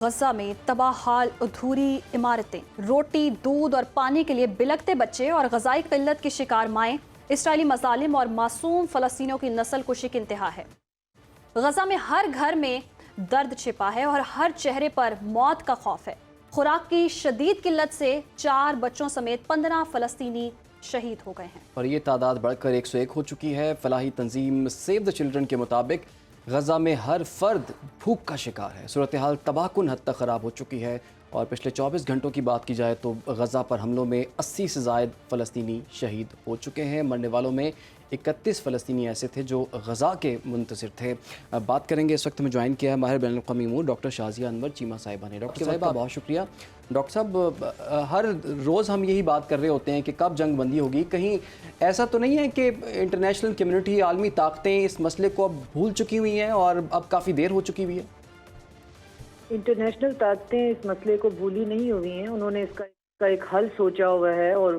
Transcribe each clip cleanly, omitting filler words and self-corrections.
غزہ میں تباہ حال ادھوری عمارتیں، روٹی، دودھ اور پانی کے لیے بلکتے بچے اور غذائی قلت کی شکار مائیں، اسرائیلی مظالم اور معصوم فلسطینیوں کی نسل کشی کی انتہا ہے۔ غزہ میں ہر گھر میں درد چھپا ہے اور ہر چہرے پر موت کا خوف ہے۔ خوراک کی شدید قلت سے 4 بچوں سمیت 15 فلسطینی شہید ہو گئے ہیں اور یہ تعداد بڑھ کر 101 ہو چکی ہے۔ فلاحی تنظیم سیو دا چلڈرن کے مطابق غزہ میں ہر فرد بھوک کا شکار ہے۔ صورتحال تباہ کن حد تک خراب ہو چکی ہے اور پچھلے 24 گھنٹوں کی بات کی جائے تو غزہ پر حملوں میں 80 سے زائد فلسطینی شہید ہو چکے ہیں۔ مرنے والوں میں 31 فلسطینی ایسے تھے جو غزہ کے منتظر تھے۔ بات کریں گے، اس وقت میں جوائن کیا ہے ماہر بین الاقوامی امور ڈاکٹر شازیہ انور چیمہ صاحبہ نے۔ ڈاکٹر صاحبہ بہت شکریہ۔ ڈاکٹر صاحب، ہر روز ہم یہی بات کر رہے ہوتے ہیں کہ کب جنگ بندی ہوگی، کہیں ایسا تو نہیں ہے کہ انٹرنیشنل کمیونٹی، عالمی طاقتیں اس مسئلے کو اب بھول چکی ہوئی ہیں اور اب کافی دیر ہو چکی ہوئی ہے؟ انٹرنیشنل طاقتیں اس مسئلے کو بھولی نہیں ہوئی ہیں، انہوں نے اس کا ایک حل سوچا ہوا ہے اور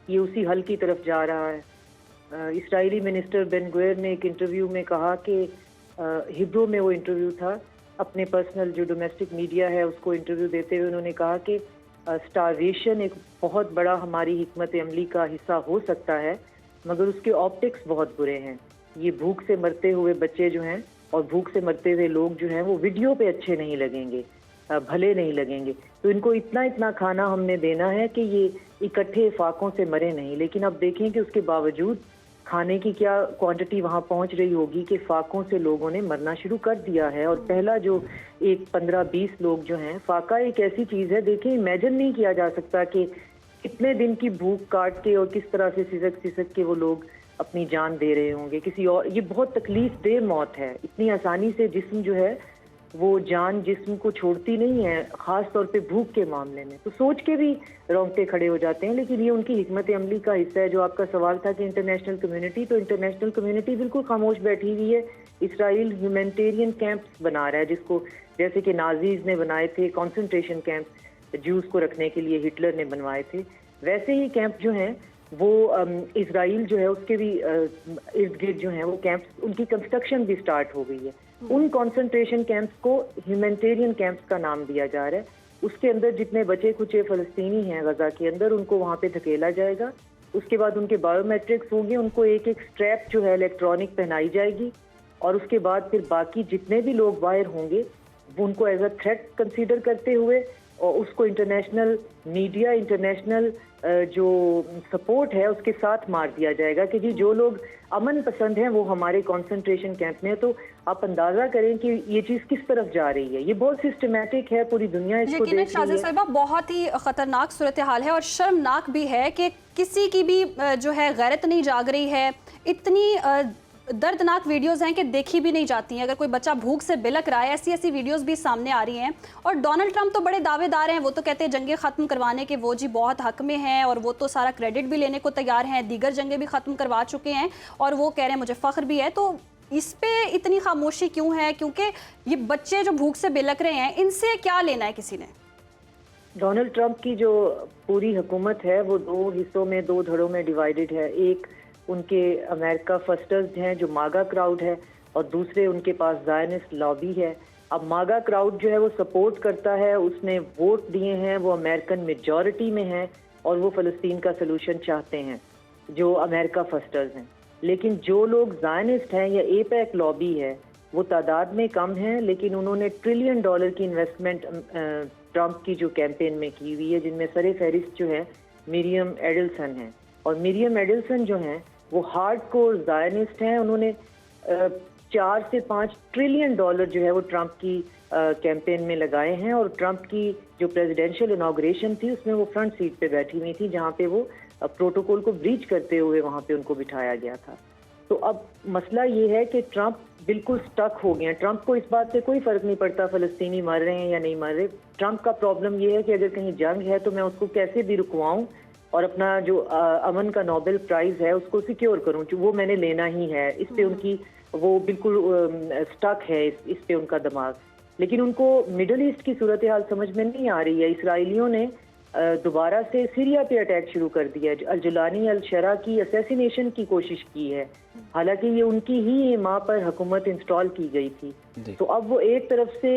یہ اسی حل کی طرف جا رہا ہے۔ اسرائیلی منسٹر بن گوئر نے ایک انٹرویو میں کہا کہ ہبرو میں وہ انٹرویو تھا، اپنے پرسنل جو ڈومیسٹک میڈیا ہے اس کو انٹرویو دیتے ہوئے انہوں نے کہا کہ سٹارویشن ایک بہت بڑا ہماری حکمت عملی کا حصہ ہو سکتا ہے، مگر اس کے آپٹکس بہت برے ہیں۔ یہ بھوک سے مرتے ہوئے بچے جو ہیں اور بھوک سے مرتے ہوئے لوگ جو ہیں وہ ویڈیو پہ اچھے نہیں لگیں گے، بھلے نہیں لگیں گے، تو ان کو اتنا کھانا ہم نے دینا ہے کہ یہ اکٹھے فاقوں سے مرے نہیں۔ لیکن اب دیکھیں کہ اس کے باوجود کھانے کی کیا کوانٹٹی وہاں پہنچ رہی ہوگی کہ فاقوں سے لوگوں نے مرنا شروع کر دیا ہے۔ اور پہلا جو ایک 15-20 لوگ جو ہیں، فاقہ ایک ایسی چیز ہے، دیکھیں امیجن نہیں کیا جا سکتا کہ کتنے دن کی بھوک کاٹ کے اور کس طرح سے سسک کے وہ لوگ اپنی جان دے رہے ہوں گے کسی اور۔ یہ بہت تکلیف دہ موت ہے، اتنی آسانی سے جسم جو ہے وہ جان جسم کو چھوڑتی نہیں ہے، خاص طور پہ بھوک کے معاملے میں تو سوچ کے بھی رونگٹے کھڑے ہو جاتے ہیں۔ لیکن یہ ان کی حکمت عملی کا حصہ ہے۔ جو آپ کا سوال تھا کہ انٹرنیشنل کمیونٹی، تو انٹرنیشنل کمیونٹی بالکل خاموش بیٹھی ہوئی ہے۔ اسرائیل ہیومینٹیرین کیمپس بنا رہا ہے، جس کو جیسے کہ نازیز نے بنائے تھے کنسنٹریشن کیمپ، جوز کو رکھنے کے لیے ہٹلر نے بنوائے تھے، ویسے ہی کیمپ جو ہیں وہ اسرائیل جو ہے اس کے بھی ارد گرد جو ہیں وہ کیمپس، ان کی کنسٹرکشن بھی سٹارٹ ہو گئی ہے۔ ان کنسنٹریشن کیمپس کو ہیومینٹیرین کیمپس کا نام دیا جا رہا ہے۔ اس کے اندر جتنے بچے کچے فلسطینی ہیں غزہ کے اندر، ان کو وہاں پہ دھکیلا جائے گا۔ اس کے بعد ان کے بایو میٹرکس ہوں گے، ان کو ایک سٹریپ جو ہے الیکٹرانک پہنائی جائے گی، اور اس کے بعد پھر باقی جتنے بھی لوگ باہر ہوں گے وہ ان کو ایز اے تھریٹ کنسیڈر کرتے ہوئے، اور اس کو انٹرنیشنل میڈیا، انٹرنیشنل جو سپورٹ ہے اس کے ساتھ مار دیا جائے گا کہ جی جو لوگ امن پسند ہیں وہ ہمارے کنسنٹریشن کیمپ میں ہیں۔ تو آپ اندازہ کریں کہ یہ چیز کس طرف جا رہی ہے۔ یہ بہت سسٹمیٹک ہے، پوری دنیا اس کو دیکھ رہی ہے۔ شازیہ صاحبہ، بہت ہی خطرناک صورتحال ہے اور شرمناک بھی ہے کہ کسی کی بھی جو ہے غیرت نہیں جاگ رہی ہے۔ اتنی دردناک ویڈیوز ہیں کہ دیکھی بھی نہیں جاتی ہیں۔ اگر کوئی بچہ بھوک سے بلک رہا ہے، ایسی ویڈیوز بھی سامنے آ رہی ہیں۔ اور ڈونلڈ ٹرمپ تو بڑے دعوے دار ہیں، وہ تو کہتے ہیں جنگیں ختم کروانے کے وہ جی بہت حق میں ہیں اور وہ تو سارا کریڈٹ بھی لینے کو تیار ہیں، دیگر جنگیں بھی ختم کروا چکے ہیں اور وہ کہہ رہے ہیں مجھے فخر بھی ہے۔ تو اس پہ اتنی خاموشی کیوں ہے؟ کیونکہ یہ بچے جو بھوک سے بلک رہے ہیں، ان سے کیا لینا ہے کسی نے؟ ڈونلڈ ٹرمپ کی جو پوری حکومت ہے وہ 2 حصوں میں، 2 دھڑوں میں ڈیوائیڈڈ ہے۔ ایک ان کے امریکہ فرسٹرز ہیں جو ماگا کراؤڈ ہے، اور دوسرے ان کے پاس زائنسٹ لابی ہے۔ اب ماگا کراؤڈ جو ہے وہ سپورٹ کرتا ہے، اس نے ووٹ دیے ہیں، وہ امریکن میجورٹی میں ہیں اور وہ فلسطین کا سلوشن چاہتے ہیں، جو امریکہ فرسٹرز ہیں۔ لیکن جو لوگ زائنسٹ ہیں یا اے پیک لابی ہے وہ تعداد میں کم ہیں، لیکن انہوں نے $1 ٹریلین کی انویسٹمنٹ ٹرمپ کی جو کیمپین میں کی ہوئی ہے، جن میں سر فہرست جو ہے مریم ایڈلسن ہیں۔ اور مریم ایڈلسن جو ہیں وہ ہارڈ کور زائنسٹ ہیں۔ انہوں نے $4 سے $5 ٹریلین جو ہے وہ ٹرمپ کی کیمپین میں لگائے ہیں، اور ٹرمپ کی جو پریزیڈینشیل انوگریشن تھی اس میں وہ فرنٹ سیٹ پہ بیٹھی ہوئی تھی، جہاں پہ وہ پروٹوکول کو بریچ کرتے ہوئے وہاں پہ ان کو بٹھایا گیا تھا۔ تو اب مسئلہ یہ ہے کہ ٹرمپ بالکل سٹک ہو گئے ہیں۔ ٹرمپ کو اس بات سے کوئی فرق نہیں پڑتا فلسطینی مر رہے ہیں یا نہیں مر رہے۔ ٹرمپ کا پرابلم یہ ہے کہ اگر کہیں جنگ ہے تو میں اس کو کیسے بھی رکواؤں اور اپنا جو امن کا نوبل پرائز ہے اس کو سیکیور کروں، وہ میں نے لینا ہی ہے۔ اس پہ ان کی وہ بالکل سٹک ہے، اس پہ ان کا دماغ۔ لیکن ان کو مڈل ایسٹ کی صورتحال سمجھ میں نہیں آ رہی ہے۔ اسرائیلیوں نے دوبارہ سے سیریا پہ اٹیک شروع کر دیا ہے، الجولانی الشرا کی اسیسینیشن کی کوشش کی ہے، حالانکہ یہ ان کی ہی ماں پر حکومت انسٹال کی گئی تھی۔ تو اب وہ ایک طرف سے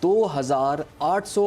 2800